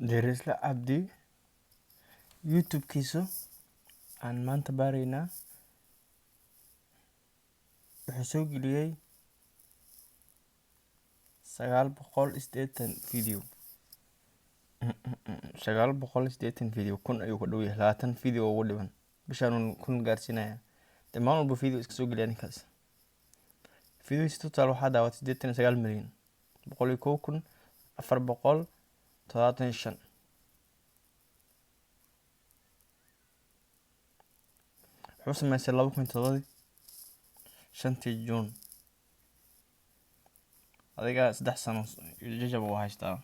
Derisla Cabdi YouTube-kiisa aan maanta baaraynaa wuxuu soo geliyay 980 video. 980 video kun ayuu ku dhow yahay 20 video ugu dhiman bishaan kun gaarsiinaya dhammaan walba video iska soo geliya ninkaas. Videos total waxaa daawatay 89 milyan 101,475. wuxuu sameystay 2007 5 June. adiga 3 sano jajab uu haystaa.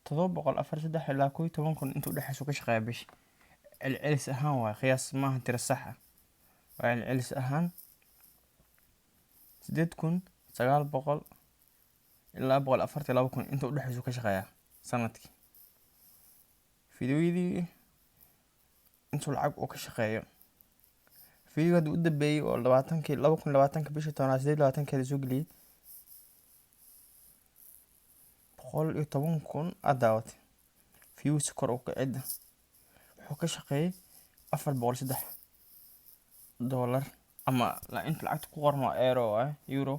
todoba boqol afar saddex ilaa 11,000 intuu dhexeyso ka shaqeeya bish. celcelis ahaan waa qiyaas maaha tiro sax ah. waa celcelis ahaan 8,900 ilaa 142,000 intuu dhexeyso ka shaqeeya sanadkii. fideoyadii intuu lacag uu ka shaqeeyo video hadda u dambeeyay oo 2020 bishii 18 soo geliyay 110,000 aad daawatay. views kor u kacida wuxuu ka shaqeeyay $403 ama inta lacagta ku qoran waa euro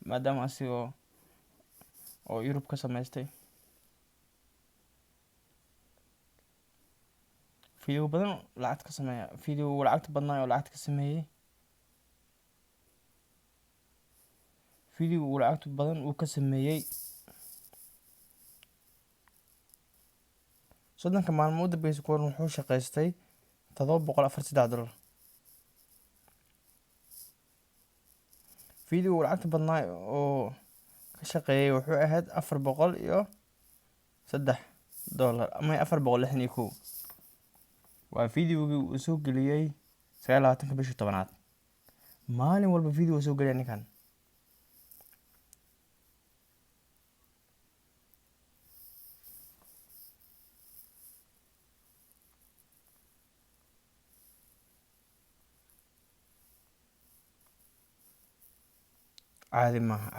maadaama asigoo oo Europe ka sameystay. video badan lacag ka sameeya video lacagta badnaa oo lacag ka sameeyay video lacagta badan uu ka sameeyay 30 maalmood dambeysay kuwan wuxuu shaqeystay $743. video lacagta badnaa oo ka shaqeeyay wuxuu ahayd $403 ama $461. waa videogii uu soo geliyay 29 bishii 10aad. maalin walba video soo geliya ninkan. caadi maaha